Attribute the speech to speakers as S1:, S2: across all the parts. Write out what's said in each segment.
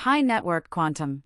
S1: high network quantum.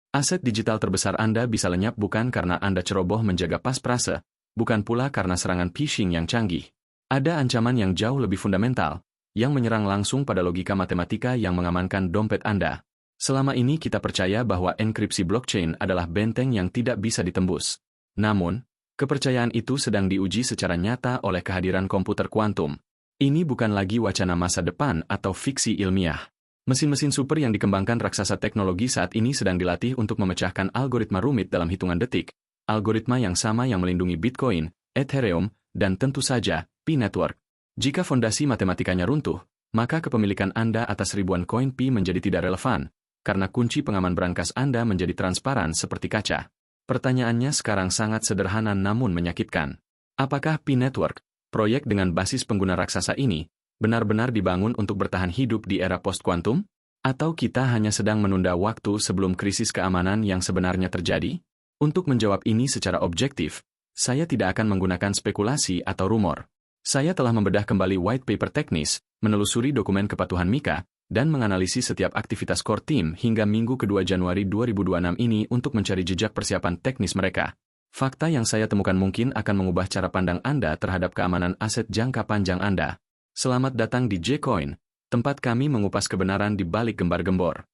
S2: Aset digital terbesar Anda bisa lenyap bukan karena Anda ceroboh menjaga pasprase, bukan pula karena serangan phishing yang canggih. Ada ancaman yang jauh lebih fundamental, yang menyerang langsung pada logika matematika yang mengamankan dompet Anda. Selama ini kita percaya bahwa enkripsi blockchain adalah benteng yang tidak bisa ditembus. Namun, kepercayaan itu sedang diuji secara nyata oleh kehadiran komputer kuantum. Ini bukan lagi wacana masa depan atau fiksi ilmiah. Mesin-mesin super yang dikembangkan raksasa teknologi saat ini sedang dilatih untuk memecahkan algoritma rumit dalam hitungan detik, algoritma yang sama yang melindungi Bitcoin, Ethereum, dan tentu saja, P-Network. Jika fondasi matematikanya runtuh, maka kepemilikan Anda atas ribuan koin Pi menjadi tidak relevan, karena kunci pengaman berangkas Anda menjadi transparan seperti kaca. Pertanyaannya sekarang sangat sederhana namun menyakitkan. Apakah P-Network, proyek dengan basis pengguna raksasa ini, benar-benar dibangun untuk bertahan hidup di era post-kuantum? Atau kita hanya sedang menunda waktu sebelum krisis keamanan yang sebenarnya terjadi? Untuk menjawab ini secara objektif, saya tidak akan menggunakan spekulasi atau rumor. Saya telah membedah kembali white paper teknis, menelusuri dokumen kepatuhan Mika, dan menganalisis setiap aktivitas core team hingga Minggu kedua Januari 2026 ini untuk mencari jejak persiapan teknis mereka. Fakta yang saya temukan mungkin akan mengubah cara pandang Anda terhadap keamanan aset jangka panjang Anda. Selamat datang di J-Coin, tempat kami mengupas kebenaran di balik gembar-gembor.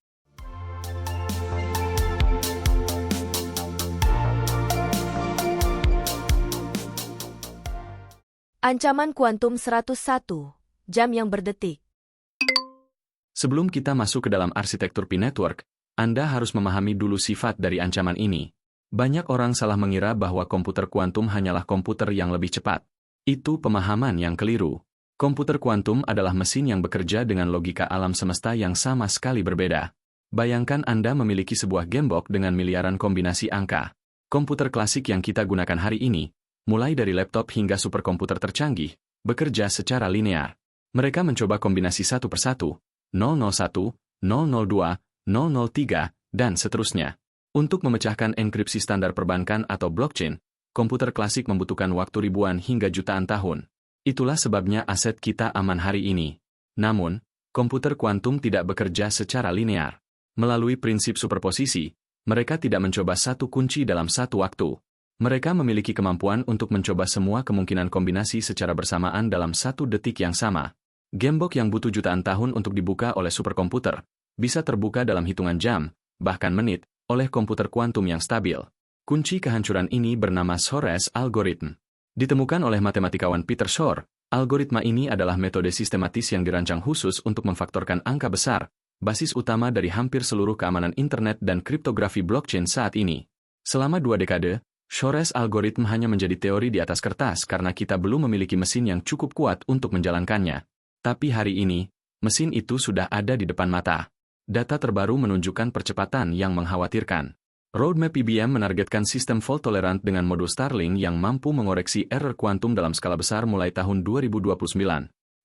S3: Ancaman kuantum 101, jam yang berdetik.
S2: Sebelum kita masuk ke dalam arsitektur P-Network, Anda harus memahami dulu sifat dari ancaman ini. Banyak orang salah mengira bahwa komputer kuantum hanyalah komputer yang lebih cepat. Itu pemahaman yang keliru. Komputer kuantum adalah mesin yang bekerja dengan logika alam semesta yang sama sekali berbeda. Bayangkan Anda memiliki sebuah gamebox dengan miliaran kombinasi angka. Komputer klasik yang kita gunakan hari ini, mulai dari laptop hingga superkomputer tercanggih, bekerja secara linear. Mereka mencoba kombinasi satu persatu, 001, 002, 003, dan seterusnya. Untuk memecahkan enkripsi standar perbankan atau blockchain, komputer klasik membutuhkan waktu ribuan hingga jutaan tahun. Itulah sebabnya aset kita aman hari ini. Namun, komputer kuantum tidak bekerja secara linear. Melalui prinsip superposisi, mereka tidak mencoba satu kunci dalam satu waktu. Mereka memiliki kemampuan untuk mencoba semua kemungkinan kombinasi secara bersamaan dalam satu detik yang sama. Gamebox yang butuh jutaan tahun untuk dibuka oleh superkomputer, bisa terbuka dalam hitungan jam, bahkan menit, oleh komputer kuantum yang stabil. Kunci kehancuran ini bernama Shor's algorithm. Ditemukan oleh matematikawan Peter Shor, algoritma ini adalah metode sistematis yang dirancang khusus untuk memfaktorkan angka besar, basis utama dari hampir seluruh keamanan internet dan kriptografi blockchain saat ini. Selama 2 dekade, Shor's algorithm hanya menjadi teori di atas kertas karena kita belum memiliki mesin yang cukup kuat untuk menjalankannya. Tapi hari ini, mesin itu sudah ada di depan mata. Data terbaru menunjukkan percepatan yang mengkhawatirkan. Roadmap IBM menargetkan sistem fault-tolerant dengan modul Starling yang mampu mengoreksi error kuantum dalam skala besar mulai tahun 2029.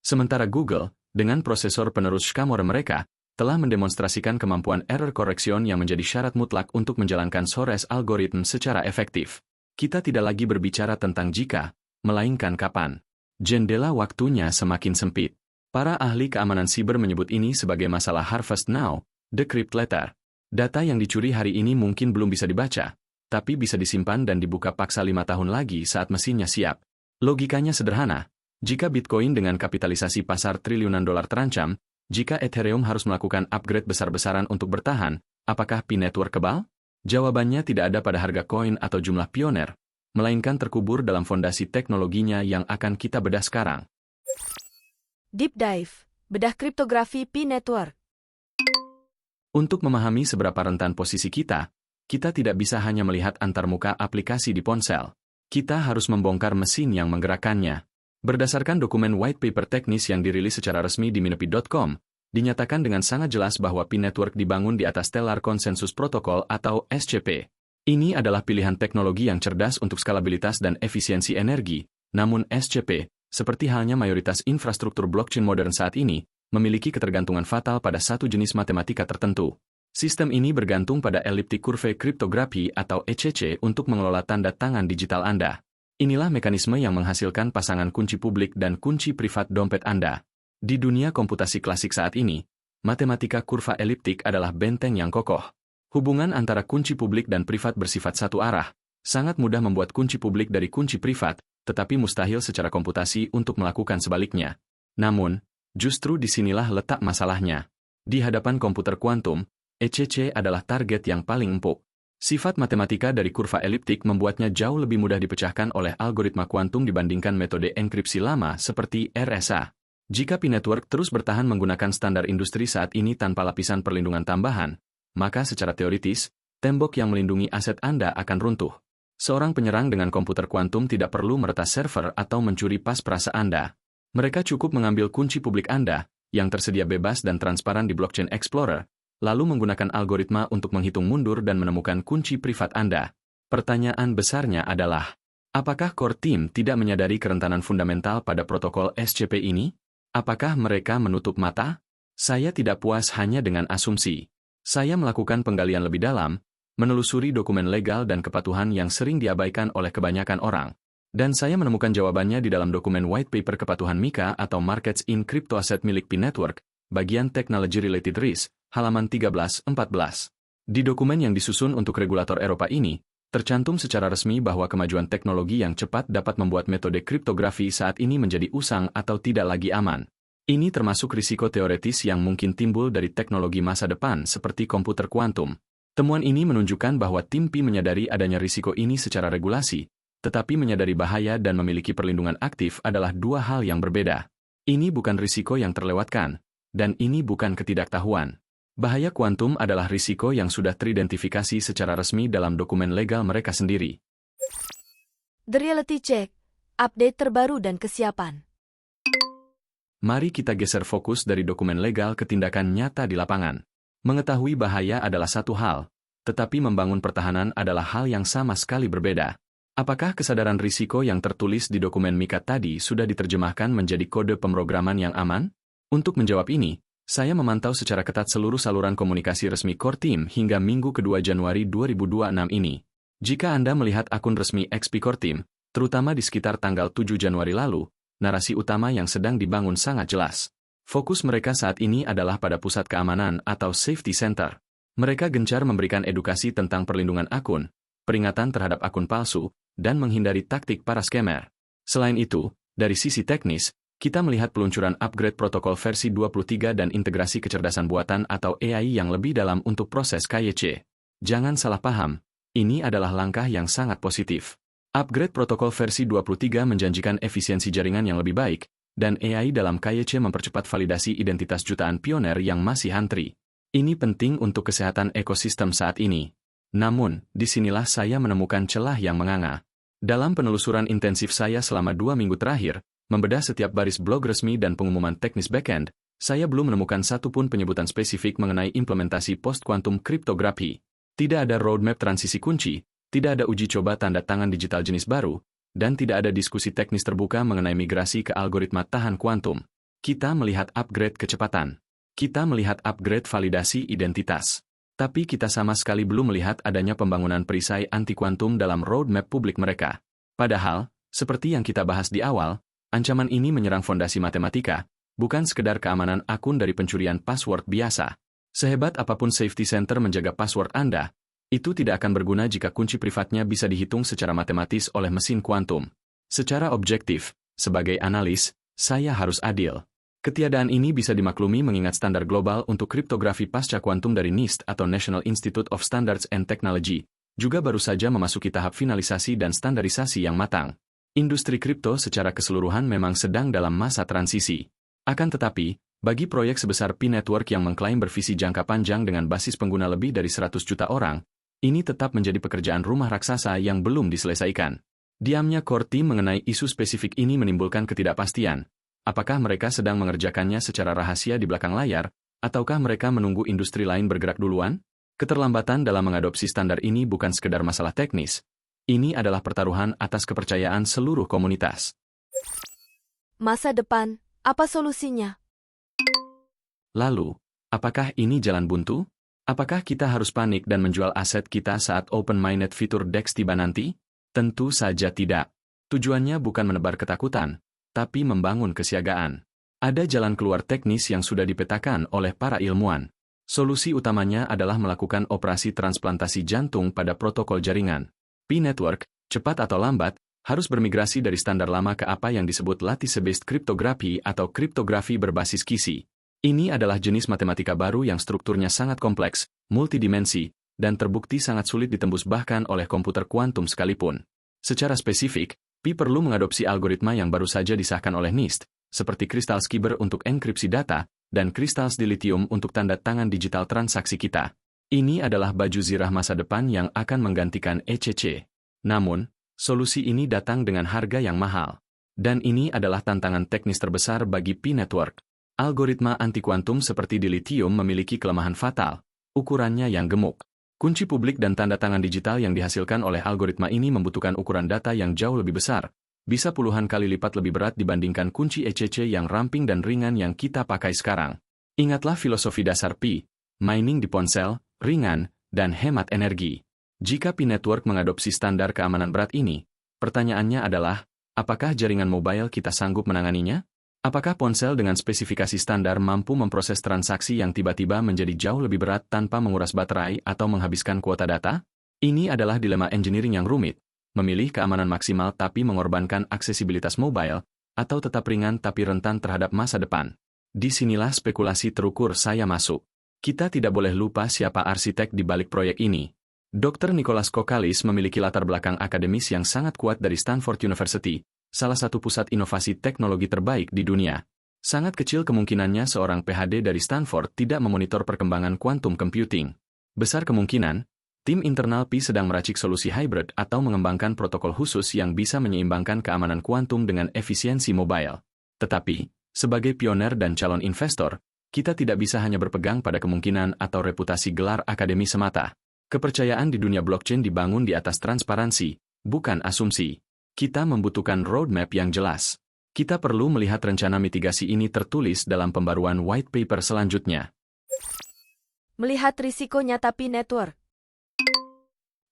S2: Sementara Google, dengan prosesor penerus Shkamore mereka, telah mendemonstrasikan kemampuan error correction yang menjadi syarat mutlak untuk menjalankan Shor's algorithm secara efektif. Kita tidak lagi berbicara tentang jika, melainkan kapan. Jendela waktunya semakin sempit. Para ahli keamanan siber menyebut ini sebagai masalah harvest now, decrypt later. Data yang dicuri hari ini mungkin belum bisa dibaca, tapi bisa disimpan dan dibuka paksa 5 tahun lagi saat mesinnya siap. Logikanya sederhana. Jika Bitcoin dengan kapitalisasi pasar triliunan dolar terancam, jika Ethereum harus melakukan upgrade besar-besaran untuk bertahan, apakah P-Network kebal? Jawabannya tidak ada pada harga koin atau jumlah pioner, melainkan terkubur dalam fondasi teknologinya yang akan kita bedah sekarang.
S3: Deep Dive, bedah kriptografi P-Network.
S2: Untuk memahami seberapa rentan posisi kita tidak bisa hanya melihat antarmuka aplikasi di ponsel. Kita harus membongkar mesin yang menggerakkannya. Berdasarkan dokumen white paper teknis yang dirilis secara resmi di Minepi.com, dinyatakan dengan sangat jelas bahwa P-Network dibangun di atas Stellar Consensus Protocol atau SCP. Ini adalah pilihan teknologi yang cerdas untuk skalabilitas dan efisiensi energi, namun SCP, seperti halnya mayoritas infrastruktur blockchain modern saat ini, memiliki ketergantungan fatal pada satu jenis matematika tertentu. Sistem ini bergantung pada elliptic curve kriptografi atau ECC untuk mengelola tanda tangan digital Anda. Inilah mekanisme yang menghasilkan pasangan kunci publik dan kunci privat dompet Anda. Di dunia komputasi klasik saat ini, matematika kurva eliptik adalah benteng yang kokoh. Hubungan antara kunci publik dan privat bersifat satu arah. Sangat mudah membuat kunci publik dari kunci privat, tetapi mustahil secara komputasi untuk melakukan sebaliknya. Namun, justru disinilah letak masalahnya. Di hadapan komputer kuantum, ECC adalah target yang paling empuk. Sifat matematika dari kurva eliptik membuatnya jauh lebih mudah dipecahkan oleh algoritma kuantum dibandingkan metode enkripsi lama seperti RSA. Jika P-network terus bertahan menggunakan standar industri saat ini tanpa lapisan perlindungan tambahan, maka secara teoritis, tembok yang melindungi aset Anda akan runtuh. Seorang penyerang dengan komputer kuantum tidak perlu meretas server atau mencuri pas perasa Anda. Mereka cukup mengambil kunci publik Anda, yang tersedia bebas dan transparan di Blockchain Explorer, lalu menggunakan algoritma untuk menghitung mundur dan menemukan kunci privat Anda. Pertanyaan besarnya adalah, apakah core team tidak menyadari kerentanan fundamental pada protokol SCP ini? Apakah mereka menutup mata? Saya tidak puas hanya dengan asumsi. Saya melakukan penggalian lebih dalam, menelusuri dokumen legal dan kepatuhan yang sering diabaikan oleh kebanyakan orang. Dan saya menemukan jawabannya di dalam dokumen white paper kepatuhan MiCA atau Markets in Crypto Asset milik P-network, bagian Technology Related Risk, halaman 13-14. Di dokumen yang disusun untuk regulator Eropa ini, tercantum secara resmi bahwa kemajuan teknologi yang cepat dapat membuat metode kriptografi saat ini menjadi usang atau tidak lagi aman. Ini termasuk risiko teoretis yang mungkin timbul dari teknologi masa depan seperti komputer kuantum. Temuan ini menunjukkan bahwa tim Pi menyadari adanya risiko ini secara regulasi, tetapi menyadari bahaya dan memiliki perlindungan aktif adalah dua hal yang berbeda. Ini bukan risiko yang terlewatkan, dan ini bukan ketidaktahuan. Bahaya kuantum adalah risiko yang sudah teridentifikasi secara resmi dalam dokumen legal mereka sendiri.
S3: The Reality Check, update terbaru dan kesiapan.
S2: Mari kita geser fokus dari dokumen legal ke tindakan nyata di lapangan. Mengetahui bahaya adalah satu hal, tetapi membangun pertahanan adalah hal yang sama sekali berbeda. Apakah kesadaran risiko yang tertulis di dokumen MiCA tadi sudah diterjemahkan menjadi kode pemrograman yang aman? Untuk menjawab ini, saya memantau secara ketat seluruh saluran komunikasi resmi Core Team hingga Minggu kedua Januari 2026 ini. Jika Anda melihat akun resmi XP Core Team, terutama di sekitar tanggal 7 Januari lalu, narasi utama yang sedang dibangun sangat jelas. Fokus mereka saat ini adalah pada pusat keamanan atau safety center. Mereka gencar memberikan edukasi tentang perlindungan akun, peringatan terhadap akun palsu, dan menghindari taktik para scammer. Selain itu, dari sisi teknis, kita melihat peluncuran upgrade protokol versi 23 dan integrasi kecerdasan buatan atau AI yang lebih dalam untuk proses KYC. Jangan salah paham, ini adalah langkah yang sangat positif. Upgrade protokol versi 23 menjanjikan efisiensi jaringan yang lebih baik, dan AI dalam KYC mempercepat validasi identitas jutaan pioner yang masih antri. Ini penting untuk kesehatan ekosistem saat ini. Namun, disinilah saya menemukan celah yang menganga. Dalam penelusuran intensif saya selama 2 minggu terakhir, membedah setiap baris blog resmi dan pengumuman teknis backend, saya belum menemukan satupun penyebutan spesifik mengenai implementasi post-quantum cryptography. Tidak ada roadmap transisi kunci, tidak ada uji coba tanda tangan digital jenis baru, dan tidak ada diskusi teknis terbuka mengenai migrasi ke algoritma tahan kuantum. Kita melihat upgrade kecepatan. Kita melihat upgrade validasi identitas. Tapi kita sama sekali belum melihat adanya pembangunan perisai anti-kuantum dalam roadmap publik mereka. Padahal, seperti yang kita bahas di awal, ancaman ini menyerang fondasi matematika, bukan sekedar keamanan akun dari pencurian password biasa. Sehebat apapun safety center menjaga password Anda, itu tidak akan berguna jika kunci privatnya bisa dihitung secara matematis oleh mesin kuantum. Secara objektif, sebagai analis, saya harus adil. Ketiadaan ini bisa dimaklumi mengingat standar global untuk kriptografi pasca kuantum dari NIST atau National Institute of Standards and Technology, juga baru saja memasuki tahap finalisasi dan standarisasi yang matang. Industri kripto secara keseluruhan memang sedang dalam masa transisi. Akan tetapi, bagi proyek sebesar P-network yang mengklaim bervisi jangka panjang dengan basis pengguna lebih dari 100 juta orang, ini tetap menjadi pekerjaan rumah raksasa yang belum diselesaikan. Diamnya core team mengenai isu spesifik ini menimbulkan ketidakpastian. Apakah mereka sedang mengerjakannya secara rahasia di belakang layar, ataukah mereka menunggu industri lain bergerak duluan? Keterlambatan dalam mengadopsi standar ini bukan sekedar masalah teknis. Ini adalah pertaruhan atas kepercayaan seluruh komunitas.
S3: Masa depan, apa solusinya?
S2: Lalu, apakah ini jalan buntu? Apakah kita harus panik dan menjual aset kita saat open-minded fitur DEX tiba nanti? Tentu saja tidak. Tujuannya bukan menebar ketakutan, tapi membangun kesiagaan. Ada jalan keluar teknis yang sudah dipetakan oleh para ilmuwan. Solusi utamanya adalah melakukan operasi transplantasi jantung pada protokol jaringan. P-Network, cepat atau lambat, harus bermigrasi dari standar lama ke apa yang disebut lattice-based cryptography atau kriptografi berbasis kisi. Ini adalah jenis matematika baru yang strukturnya sangat kompleks, multidimensi, dan terbukti sangat sulit ditembus bahkan oleh komputer kuantum sekalipun. Secara spesifik, Pi perlu mengadopsi algoritma yang baru saja disahkan oleh NIST, seperti Kristallskyber untuk enkripsi data, dan Kristals di lithium untuk tanda tangan digital transaksi kita. Ini adalah baju zirah masa depan yang akan menggantikan ECC. Namun, solusi ini datang dengan harga yang mahal. Dan ini adalah tantangan teknis terbesar bagi P-Network. Algoritma anti-kuantum seperti di lithium memiliki kelemahan fatal, ukurannya yang gemuk. Kunci publik dan tanda tangan digital yang dihasilkan oleh algoritma ini membutuhkan ukuran data yang jauh lebih besar, bisa puluhan kali lipat lebih berat dibandingkan kunci ECC yang ramping dan ringan yang kita pakai sekarang. Ingatlah filosofi dasar Pi, mining di ponsel, ringan, dan hemat energi. Jika P-Network mengadopsi standar keamanan berat ini, pertanyaannya adalah, apakah jaringan mobile kita sanggup menanganinya? Apakah ponsel dengan spesifikasi standar mampu memproses transaksi yang tiba-tiba menjadi jauh lebih berat tanpa menguras baterai atau menghabiskan kuota data? Ini adalah dilema engineering yang rumit, memilih keamanan maksimal tapi mengorbankan aksesibilitas mobile, atau tetap ringan tapi rentan terhadap masa depan. Disinilah spekulasi terukur saya masuk. Kita tidak boleh lupa siapa arsitek di balik proyek ini. Dr. Nicholas Kokalis memiliki latar belakang akademis yang sangat kuat dari Stanford University, salah satu pusat inovasi teknologi terbaik di dunia. Sangat kecil kemungkinannya seorang PhD dari Stanford tidak memonitor perkembangan quantum computing. Besar kemungkinan, tim internal Pi sedang meracik solusi hybrid atau mengembangkan protokol khusus yang bisa menyeimbangkan keamanan kuantum dengan efisiensi mobile. Tetapi, sebagai pioner dan calon investor, kita tidak bisa hanya berpegang pada kemungkinan atau reputasi gelar akademi semata. Kepercayaan di dunia blockchain dibangun di atas transparansi, bukan asumsi. Kita membutuhkan roadmap yang jelas. Kita perlu melihat rencana mitigasi ini tertulis dalam pembaruan white paper selanjutnya.
S3: Melihat risiko nyata P-Network.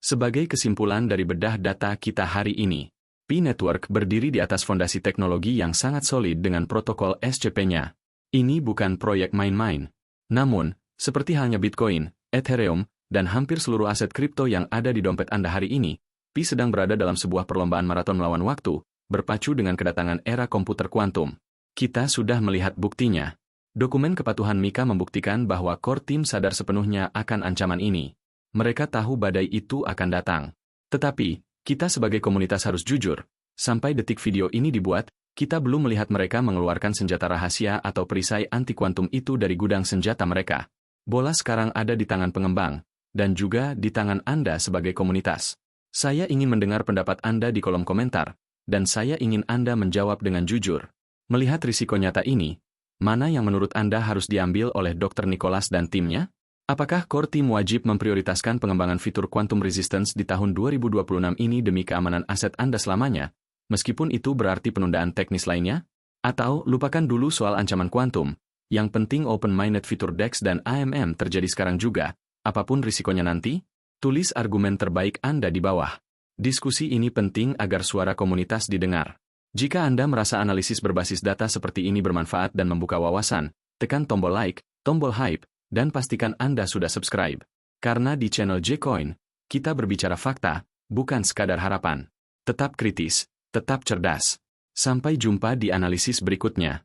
S2: Sebagai kesimpulan dari bedah data kita hari ini, P-Network berdiri di atas fondasi teknologi yang sangat solid dengan protokol SCP-nya. Ini bukan proyek main-main. Namun, seperti halnya Bitcoin, Ethereum, dan hampir seluruh aset kripto yang ada di dompet Anda hari ini, Pi sedang berada dalam sebuah perlombaan maraton melawan waktu, berpacu dengan kedatangan era komputer kuantum. Kita sudah melihat buktinya. Dokumen kepatuhan Mika membuktikan bahwa core team sadar sepenuhnya akan ancaman ini. Mereka tahu badai itu akan datang. Tetapi, kita sebagai komunitas harus jujur. Sampai detik video ini dibuat, kita belum melihat mereka mengeluarkan senjata rahasia atau perisai anti-kuantum itu dari gudang senjata mereka. Bola sekarang ada di tangan pengembang, dan juga di tangan Anda sebagai komunitas. Saya ingin mendengar pendapat Anda di kolom komentar, dan saya ingin Anda menjawab dengan jujur. Melihat risiko nyata ini, mana yang menurut Anda harus diambil oleh Dr. Nicholas dan timnya? Apakah core team wajib memprioritaskan pengembangan fitur quantum resistance di tahun 2026 ini demi keamanan aset Anda selamanya, meskipun itu berarti penundaan teknis lainnya? Atau lupakan dulu soal ancaman kuantum, yang penting open-minded fitur DEX dan AMM terjadi sekarang juga, apapun risikonya nanti? Tulis argumen terbaik Anda di bawah. Diskusi ini penting agar suara komunitas didengar. Jika Anda merasa analisis berbasis data seperti ini bermanfaat dan membuka wawasan, tekan tombol like, tombol hype, dan pastikan Anda sudah subscribe. Karena di channel J-Coin, kita berbicara fakta, bukan sekadar harapan. Tetap kritis, tetap cerdas. Sampai jumpa di analisis berikutnya.